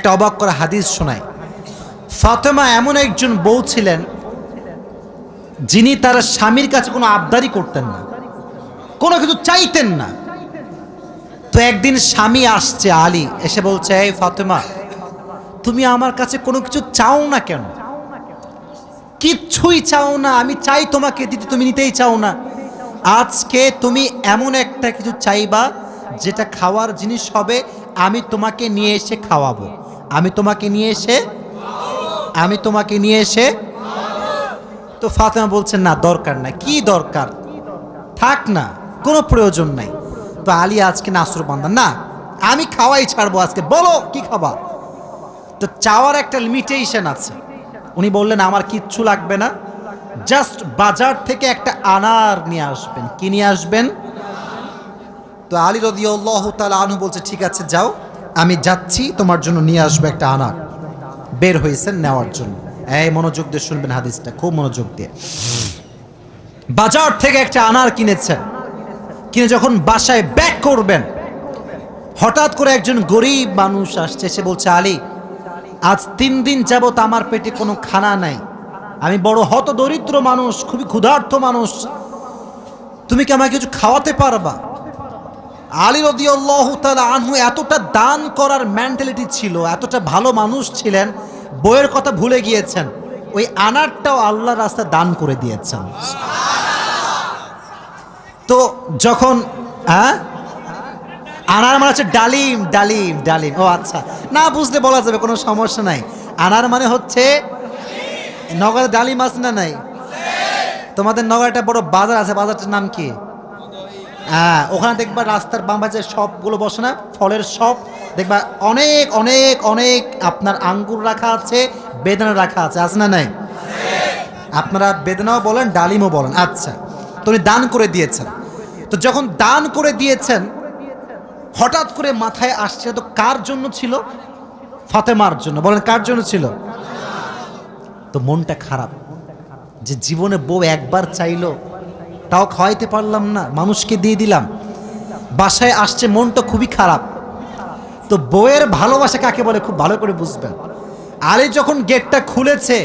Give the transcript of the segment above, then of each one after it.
একটা অবাক করা হাদিস শোনায়। ফাতেমা এমন একজন বউ ছিলেন যিনি তার স্বামীর কাছে কোনো আবদারি করতেন না, কোনো কিছু চাইতেন না। তো একদিন স্বামী আসছে আলী, এসে বলছে, এই ফাতেমা, তুমি আমার কাছে কোনো কিছু চাও না কেন? কিচ্ছুই চাও না, আমি চাই তোমাকে দিতে, তুমি নিতেই চাও না। আজকে তুমি এমন একটা কিছু চাইবা যেটা খাওয়ার জিনিস হবে, আমি তোমাকে নিয়ে এসে খাওয়াবো, আমি তোমাকে নিয়ে এসে। তো ফাতেমা বলছেন, না দরকার নাই। কি দরকার, থাক না, কোনো প্রয়োজন নাই। তো আলী আজকে নাসরবান্দা, না আমি খাওয়াই ছাড়বো আজকে, বলো কি খাবা। তো চাওয়ার একটা লিমিটেশন আছে। উনি বললেন, আমার কিচ্ছু লাগবে না, জাস্ট বাজার থেকে একটা আনার নিয়ে আসবেন। কি নিয়ে আসবেন? তো আলী রাদিয়াল্লাহু তাআলা আনহু বলছে, ঠিক আছে যাও, আমি যাচ্ছি, তোমার জন্য নিয়ে আসবো একটা আনার। বের হয়েছেন নেওয়ার জন্য। এই মনোযোগ দিয়ে শুনবেন হাদিসটা, খুব মনোযোগ দিয়ে। বাজার থেকে একটা আনার কিনেছেন, কিনে যখন বাসায় ব্যাক করবেন, হঠাৎ করে একজন গরিব মানুষ আসছে, সে বলছে, আলী, আজ 3 দিন যাবত আমার পেটে কোনো খানা নাই, আমি বড় হতদরিদ্র মানুষ, খুবই ক্ষুধার্ত মানুষ, তুমি কি আমাকে কিছু খাওয়াতে পারবা? আলী রাদিয়াল্লাহু তাআলা আনহু এতটা দান করার মেন্টালিটি ছিল, এতটা ভালো মানুষ ছিলেন, বইয়ের কথা ভুলে গিয়েছেন, ওই আনারটাও আল্লাহর রাস্তায় দান করে দিয়েছেন। তো যখন আনার মানে হচ্ছে ডালিম, ডালিম, ডালিম। ও আচ্ছা, না বুঝলে বলা যাবে, কোনো সমস্যা নাই। আনার মানে হচ্ছে, নগরে ডালিম আছে না নাই? তোমাদের নগরে একটা বড় বাজার আছে, বাজারটার নাম কি? ওখানে দেখবা রাস্তার বাম পাশে সবগুলো বসে না, ফলের সব দেখবা, অনেক অনেক অনেক আপনার আঙ্গুর রাখা আছে, বেদানা রাখা আছে, আছে না নাই? আপনারা বেদানাও বলেন, ডালিমও বলেন। আচ্ছা, তো উনি দান করে দিয়েছেন। তো যখন দান করে দিয়েছেন, হঠাৎ করে মাথায় আসছে, তো কার জন্য ছিল? ফাতেমার জন্য। বলেন, কার জন্য ছিল? তো মনটা খারাপ যে জীবনে বউ একবার চাইলো, তাও খাওয়াইতে পারলাম না, মানুষকে দিয়ে দিলাম। বাসায় আসছে, মনটা খুবই খারাপ। তো বউয়ের ভালোবাসা কাকে বলে খুব ভালো করে বুঝবেন। আলী যখন গেটটা খুলেছে,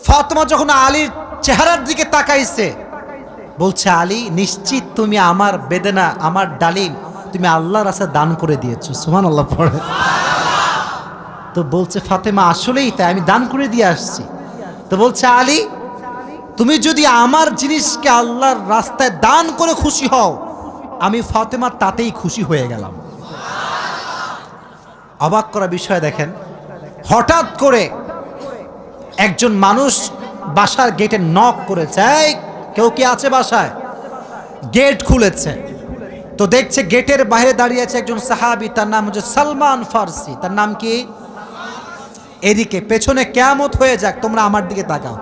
ফাতেমা যখন আলীর চেহারার দিকে তাকাইছে, বলছে, আলী, নিশ্চিত তুমি আমার বেদনা, আমার ডালিম তুমি আল্লাহর রাস্তায় দান করে দিয়েছো। সুবহানাল্লাহ পড়ে। তো বলছে ফাতেমা, আসলেই তাই, আমি দান করে দিয়ে আসছি। তো বলছে, আলী, তুমি যদি আমার জিনিসকে আল্লাহর রাস্তায় দান করে খুশি হও, আমি ফাতেমা তাতেই খুশি হয়ে গেলাম। অবাক করা বিষয় দেখেন, হঠাৎ করে একজন মানুষ বাসার গেটে নক করেছে, এই কেউ কি আছে বাসায়? গেট খুলেছে, তো দেখছে গেটের বাইরে দাঁড়িয়ে আছে একজন সাহাবী, তার নাম হচ্ছে সালমান ফারসি। তার নাম কি? এদিকে পেছনে কিয়ামত হয়ে যাক, তোমরা আমার দিকে তাকাও।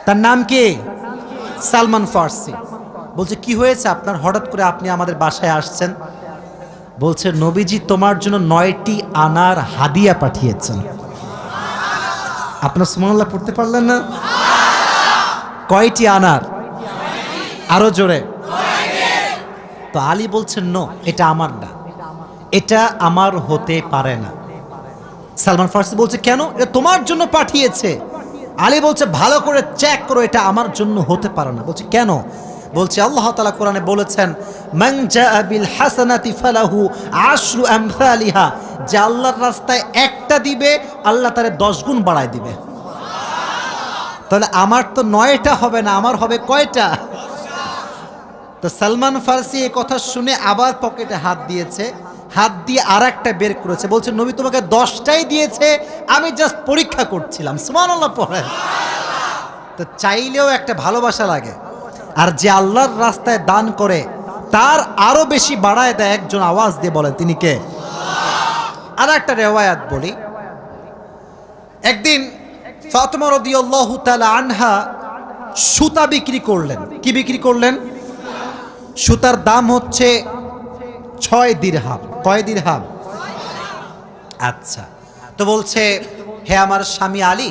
তার নাম কি? সালমান ফারসি। বলছে, কি হয়েছে আপনার, হঠাৎ করে আপনি আমাদের বাসায় আসছেন? বলছে, নবীজি তোমার জন্য 9টি আনার হাদিয়া পাঠিয়েছেন। আপনার সুবহানাল্লাহ পড়তে পারলেন না? কয়টি আনার? আরো জোরে। তো আলী বলছেন, নো, এটা আমার না, এটা আমার হতে পারে না। সালমান ফারসি বলছে, কেন? এটা তোমার জন্য পাঠিয়েছে। আলী বলছে, ভালো করে চেক করো, এটা আমার জন্য হতে পারে না। বলছে, কেন? বলছে, আল্লাহ তাআলা কোরআনে বলেছেন, মান জাআ বিল হাসানাতি ফালাহু আশরু আমসালিহা, যে আল্লাহর রাস্তায় একটা দিবে, আল্লাহ তারে 10 গুণ বাড়ায় দিবে। তাহলে আমার তো 9টা হবে না, আমার হবে কয়টা? তো সালমান ফারসি এই কথা শুনে আবার পকেটে হাত দিয়েছে, হাত দিয়ে আর একটা বের করেছে, বলছে, নবী তোমাকে 10টাই দিয়েছে, আমি জাস্ট পরীক্ষা করছিলাম। সুবহানাল্লাহ পড়েন। তো চাইলেও একটা ভালোবাসা লাগে, আর যে আল্লাহর রাস্তায় দান করে তার আরো বেশি বাড়ায় দেয়। একজন আওয়াজ দিয়ে বলেন, তিনি কে? আর একটা রেওয়ায়াত বলি, একদিন ফাতেমা রাদিয়াল্লাহু তাআলা আনহা সুতা বিক্রি করলেন। কি বিক্রি করলেন? সুতার দাম হচ্ছে 6 দিরহাম। কয় দিরহাম? আচ্ছা, তো বলছে, হে আমার স্বামী আলী,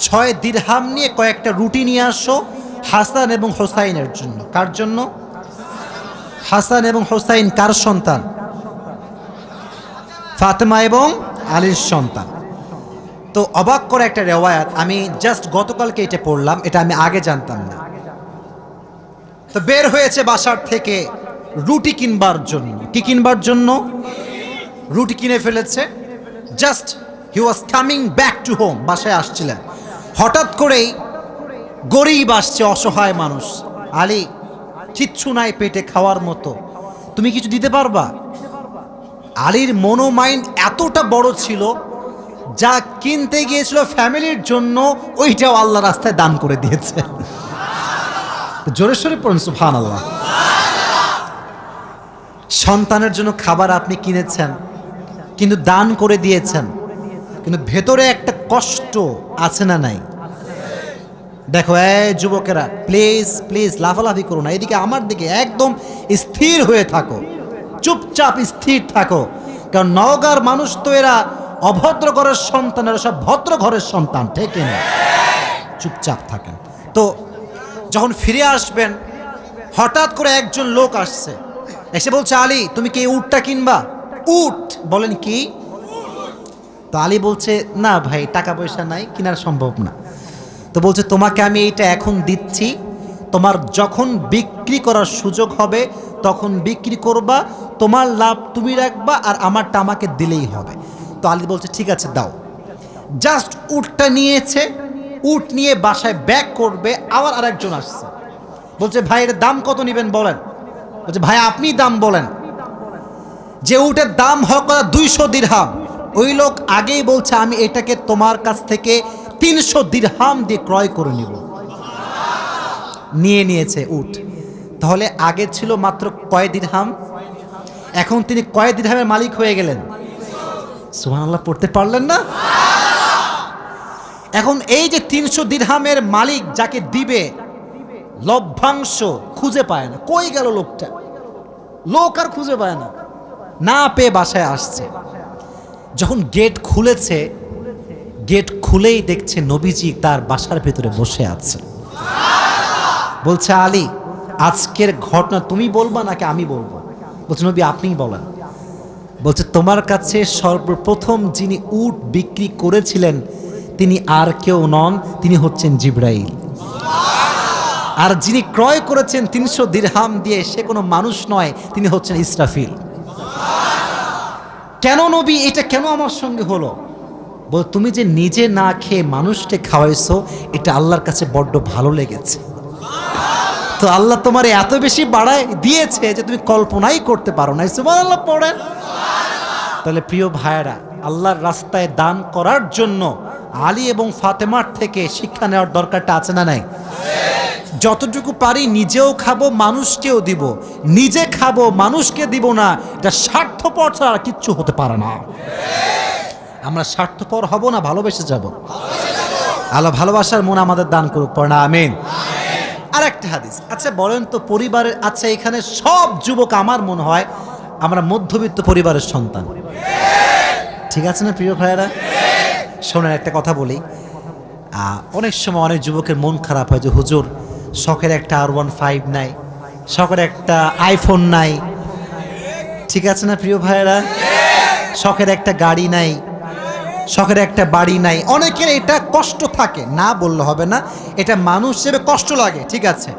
6 দিরহাম নিয়ে কয়েকটা রুটি নিয়ে আসো হাসান এবং হোসাইনের জন্য। কার জন্য? হাসান এবং হোসাইন কার সন্তান? ফাতেমা এবং আলীর সন্তান। তো অবাক করে একটা রেওয়ায়াত, আমি জাস্ট গতকালকে এটা পড়লাম, এটা আমি আগে জানতাম না। তো বের হয়েছে বাসার থেকে রুটি কিনবার জন্য। কি কিনবার জন্য? রুটি কিনে ফেলেছে। Just he was coming back to home, বাসায় আসছিলেন। হঠাৎ করেই গরিব আসছে, অসহায় মানুষ। আলী, কিচ্ছু নাই পেটে খাওয়ার মতো, তুমি কিছু দিতে পারবা? আলীর মনোমাইন্ড এতটা বড় ছিল, যা কিনতে গিয়েছিল ফ্যামিলির জন্য ওইটাও আল্লাহ রাস্তায় দান করে দিয়েছে। জোরে সোরে পড়ুন সুবহানাল্লাহ। সন্তানের জন্য খাবার আপনি কিনেছেন, কিন্তু দান করে দিয়েছেন, কিন্তু ভেতরে একটা কষ্ট আছে না নাই? দেখো এই যুবকেরা, প্লিজ প্লিজ লাফালাফি করো না, এদিকে আমার দিকে একদম স্থির হয়ে থাকো, চুপচাপ স্থির থাকো। কারণ নওগাঁর মানুষ তো এরা অভদ্র ঘরের সন্তান, এরা সব ভদ্র ঘরের সন্তান, ঠিক না? চুপচাপ থাকেন। তো যখন ফিরে আসবেন, হঠাৎ করে একজন লোক আসছে, এসে বলছে, আলী তুমি কি এই উটটা কিনবা? উট? বলেন কি? তো আলী বলছে, না ভাই, টাকা পয়সা নাই, কেনার সম্ভব না। তো বলছে, তোমাকে আমি এইটা এখন দিচ্ছি, তোমার যখন বিক্রি করার সুযোগ হবে তখন বিক্রি করবা, তোমার লাভ তুমি রাখবা, আর আমারটা আমাকে দিলেই হবে। তো আলী বলছে, ঠিক আছে দাও। জাস্ট উটটা নিয়েছে, উট নিয়ে বাসায় ব্যাক করবে, আবার আরেকজন আসছে, বলছে, ভাই এর দাম কত নেবেন বলেন? বলছে, ভাই আপনি দাম বলেন। যে উটের দাম হোক 200 দিরহাম, ওই লোক আগেই বলছে, আমি এটাকে তোমার কাছ থেকে 300 দিরহাম দিয়ে ক্রয় করে নিব। নিয়ে নিয়েছে উট। তাহলে আগে ছিল মাত্র কয় দিরহাম, এখন তিনি কয় দিরহামের মালিক হয়ে গেলেন? সুবহানাল্লাহ পড়তে পারলেন না? এখন এই যে 300 দিরহামের মালিক যাকে দিবে, লভ্যাংশ খুঁজে পায় না। কই গেল লোকটা? লোক আর খুঁজে পায় না, না পেয়ে বাসায় আসছে। যখন গেট খুলেছে, গেট খুলেই দেখছে নবীজি তার বাসার ভেতরে বসে আছে। বলছে, আলী আজকের ঘটনা তুমি বলবা নাকি আমি বলবো? বলছে, নবী আপনিই বলেন। বলছে, তোমার কাছে সর্বপ্রথম যিনি উট বিক্রি করেছিলেন তিনি আর কেউ নন, তিনি হচ্ছেন জিবরাইল। আর যিনি ক্রয় করেছেন 300 দিরহাম দিয়ে, সে কোনো মানুষ নয়, তিনি হচ্ছেন ইসরাফিল। কেন নবী, এটা কেন আমার সঙ্গে হলো? বল, তুমি যে নিজে না খেয়ে মানুষকে খাওয়াইছো, এটা আল্লাহর কাছে বড্ড ভালো লেগেছে। তো আল্লাহ তোমার এত বেশি বাড়ায় দিয়েছে যে তুমি কল্পনাই করতে পারো না। সুবহানাল্লাহ পড়েন। তাহলে প্রিয় ভাইয়েরা, আল্লাহর রাস্তায় দান করার জন্য আলী এবং ফাতেমার থেকে শিক্ষা নেওয়ার দরকারটা আছে না নাই? যতটুকু পারি নিজেও খাবো, মানুষকেও দিব। নিজে খাবো, মানুষকে দিব না, এটা স্বার্থপর ছাড়া কিচ্ছু হতে পারে না। আমরা স্বার্থপর হব না, ভালোবেসে যাব। আল্লাহ ভালোবাসার মন আমাদের দান করুক, পড়না আমিন। আর একটা হাদিস, আচ্ছা বলেন তো পরিবারের, আচ্ছা এখানে সব যুবক আমার মনে হয় আমরা মধ্যবিত্ত পরিবারের সন্তান, ঠিক আছে না প্রিয় ভাইয়েরা? শোনেন একটা কথা বলি, অনেক সময় অনেক যুবকের মন খারাপ হয় যে হুজুর শখের একটা R15 নাই, শখের একটা আইফোন নাই, ঠিক আছে না প্রিয় ভাইয়েরা? শখের একটা গাড়ি নাই, শখের একটা বাড়ি নাই। অনেকের এটা কষ্ট থাকে, না বললে হবে না, এটা মানুষ হিসেবে কষ্ট লাগে, ঠিক আছে,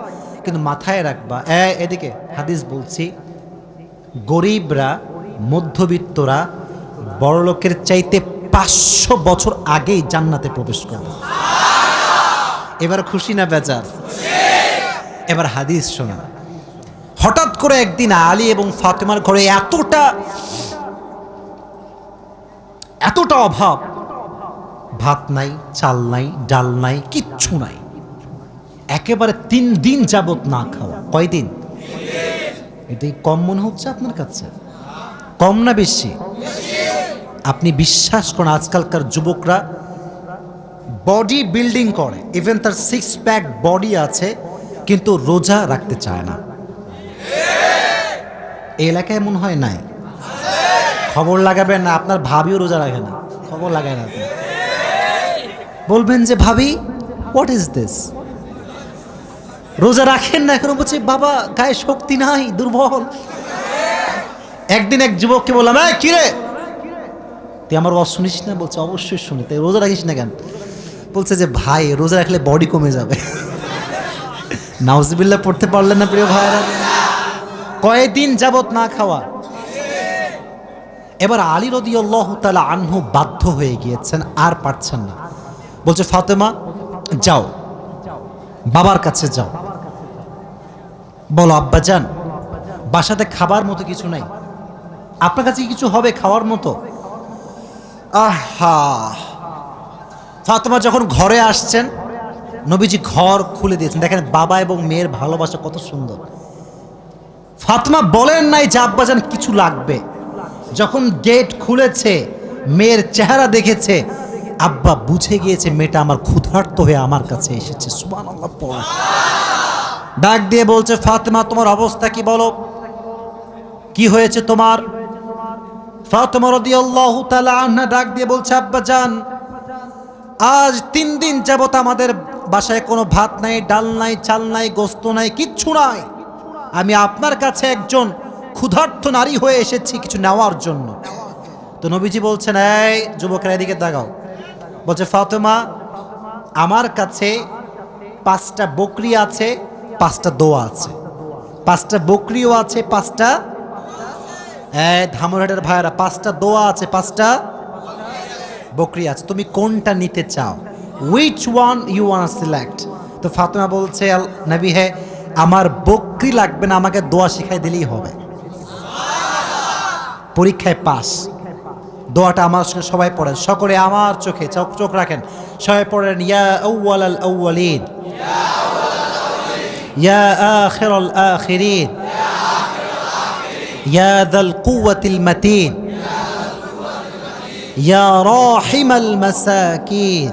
কিন্তু মাথায় রাখবা, এদিকে হাদিস বলছি, গরিবরা, মধ্যবিত্তরা বড়লোকের চাইতে 500 বছর আগেই জান্নাতে প্রবেশ করবে। এবার খুশি না বেজার? এবার হাদিস শোনা। হঠাৎ করে একদিন আলী এবং ফাতেমার ঘরে এতটা অভাব, ভাত নাই, চাল নাই, ডাল নাই, কিচ্ছু নাই, একেবারে 3 দিন যাবত না খাওয়া। কয়দিন? এটাই কম মনে হচ্ছে আপনার কাছে? কম না বেশি? আপনি বিশ্বাস করেন, আজকালকার যুবকরা বডি বিল্ডিং করে, ইভেন তার 6 প্যাক বডি আছে, কিন্তু রোজা রাখতে চায় না। এই এলাকায় মনে হয় নাই? খবর লাগাবেন না, আপনার ভাবিও রোজা রাখে না, খবর লাগায় না। বলবেন যে ভাবি হোয়াট ইজ দিস, রোজা রাখেন না এখন? বলছে বাবা গায়ে শক্তি নাই, দুর্বল। একদিন এক যুবককে বললাম, কিরে তুই আমার ওয়াজ শুনিস না? বলছে অবশ্যই শুনি। তাই রোজা রাখিস না কেন? বলছে যে ভাই রোজা রাখলে বডি কমে যাবে। নাউজুবিল্লাহ পড়তে পারলেন না প্রিয় ভাইরা? কয়েকদিন যাবত না খাওয়া। এবার আলী রাদিয়াল্লাহু তাআলা আনহু বাধ্য হয়ে গিয়েছেন, আর পারছেন না। বলছে ফাতেমা যাও, বাবার কাছে যাও, বলো আব্বাজান বাসাতে খাবার মতো কিছু নাই, আপনার কাছে কিছু হবে খাওয়ার মতো? আহা, ফাতেমা যখন ঘরে আসছেন, নবীজি ঘর খুলে দিয়েছেন। দেখেন বাবা এবং মেয়ের ভালোবাসা কত সুন্দর। ফাতেমা বলেন নাই যে আব্বাজান কিছু লাগবে। যখন গেট খুলেছে, মেয়ের চেহারা দেখেছে, আব্বা বুঝে গিয়েছে মেয়েটা আমার ক্ষুধার্ত হয়ে আমার কাছে এসেছে। সুবহানাল্লাহ পড়ে ডাক দিয়ে বলছে ফাতেমা তোমার অবস্থা কি বলো, কি হয়েছে তোমার? ফাতেমা রাদিয়াল্লাহু তাআলা আনহা ডাক দিয়ে বলছে আব্বাজান আজ 3 দিন যাবত আমাদের বাসায় কোনো ভাত নাই, ডাল নাই, চাল নাই, গোস্ত নাই, কিচ্ছু নাই। আমি আপনার কাছে একজন ক্ষুধার্ত নারী হয়ে এসেছি কিছু নেওয়ার জন্য। তো নবীজি বলছেন এই যুবকেরা এদিকে তাকাও। বলছে ফাতেমা আমার কাছে 5টা বকরি আছে, 5টা দোয়া আছে। 5টা বকরিও আছে, 5টা ধামরাটের ভাইয়েরা 5টা দোয়া আছে, 5টা বকরি আছে। তুমি কোনটা নিতে চাও? Which one you want select? তো ফাতেমা বলছে নবী হে আমার বকরি লাগবে না, আমাকে দোয়া শিখাই দিলেই হবে। পরীক্ষায় পাস। দোয়াটা আমার সঙ্গে সবাই পড়েন, সকলে আমার চোখে চোখ রাখেন, সবাই পড়েন ইয়া আউয়ালাল আউয়ালিন ইয়া আখিরাল আখিরিন ইয়া যাল কুওয়াতিল মাতিন ইয়া রাহিমাল মাসাকিন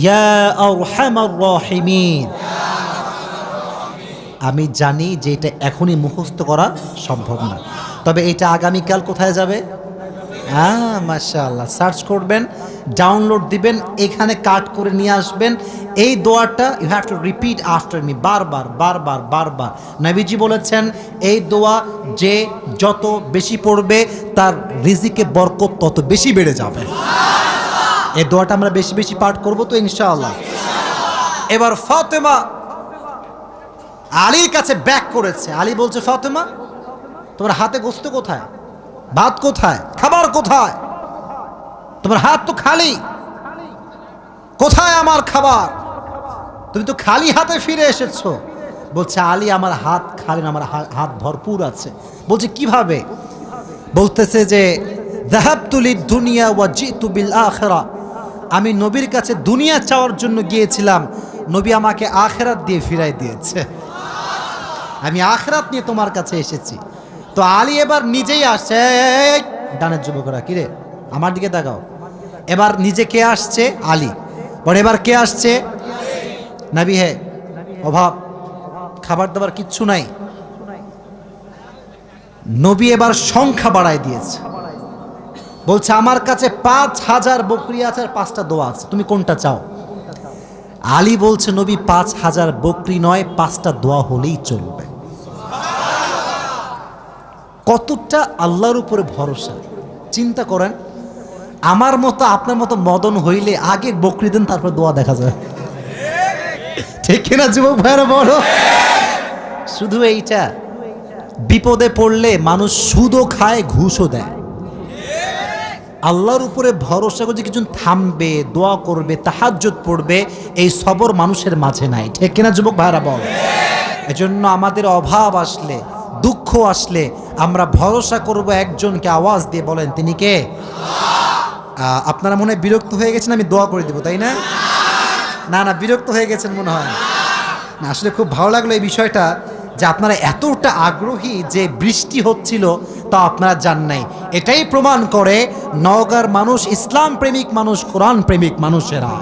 ইয়া আরহামার রাহিমিন। আমি জানি যে এটা এখনই মুখস্থ করা সম্ভব না, তবে এটা আগামীকাল কোথায় যাবে? মাশাআল্লাহ, সার্চ করবেন, ডাউনলোড দিবেন, এখানে কাট করে নিয়ে আসবেন। এই দোয়াটা you have to repeat after me, বারবার বারবার বারবার। নবীজি বলেছেন এই দোয়া যে যত বেশি পড়বে তার রিজিকে বরকত তত বেশি বেড়ে যাবে। এই দোয়াটা আমরা বেশি বেশি পাঠ করব তো ইনশাআল্লাহ। এবার ফাতেমা আলীর কাছে ব্যাক করেছে। আলী বলছে ফাতেমা তোমার হাতে গোস্ত কোথায়, ভাত কোথায়, খাবার কোথায়? তোমার হাত তো খালি, কোথায় আমার খাবার? তুমি তো খালি হাতে ফিরে এসেছো। বলছে আলী আমার হাত খালি না, আমার হাত ভরপুর আছে। বলছে কিভাবে? বলতেছে যে যাহাবতু লিদ দুনিয়া ওয়া জিতু বিল আখিরা, আমি নবীর কাছে দুনিয়া চাওয়ার জন্য গিয়েছিলাম, নবী আমাকে আখিরাত দিয়ে ফিরাই দিয়েছে। আমি আখিরাত নিয়ে তোমার কাছে এসেছি। তো আলী এবার নিজেই আসছে। ডানের যুবকরা কিরে আমার দিকে তাকাও। এবার নিজে কে আসছে? আলী। পরে এবার কে আসছে? নবী হে অভাব, খাবার দাবার কিচ্ছু নাই। নবী এবার সংখ্যা বাড়ায় দিয়েছে। বলছে আমার কাছে 5000 বকরি আছে আর 5টা দোয়া আছে, তুমি কোনটা চাও? আলী বলছে নবী 5000 বকরি নয়, 5টা দোয়া হলেই চলবে। কতটা আল্লাহর উপরে ভরসা চিন্তা করেন। আমার মতো আপনার মতো মদন হইলে আগে বকরি দেন, তারপর দোয়া দেখা যায়। ঠিক কিনা যুবক ভাইরা বলো? শুধু এইটা, বিপদে পড়লে মানুষ সুদও খায়, ঘুষও দেয়। আল্লাহর উপরে ভরসা করে কিছু থামবে, দোয়া করবে, তাহাজ্জুদ পড়বে, এই সবর মানুষের মাঝে নাই। ঠিক কিনা যুবক ভাইরা বল? এজন্য আমাদের অভাব আসলে, দুঃখ আসলে আমরা ভরসা করব একজনকে। আওয়াজ দিয়ে বলেন তিনি কে? আপনারা মনে হয় বিরক্ত হয়ে গেছেন আমি দোয়া করে দেব, তাই না? না না, বিরক্ত হয়ে গেছেন মনে হয় না। আসলে খুব ভালো লাগলো এই বিষয়টা যে আপনারা এতটা আগ্রহী যে বৃষ্টি হচ্ছিল তা আপনারা জান নাই। এটাই প্রমাণ করে নওগাঁর মানুষ ইসলাম প্রেমিক মানুষ, কোরআন প্রেমিক মানুষেরা।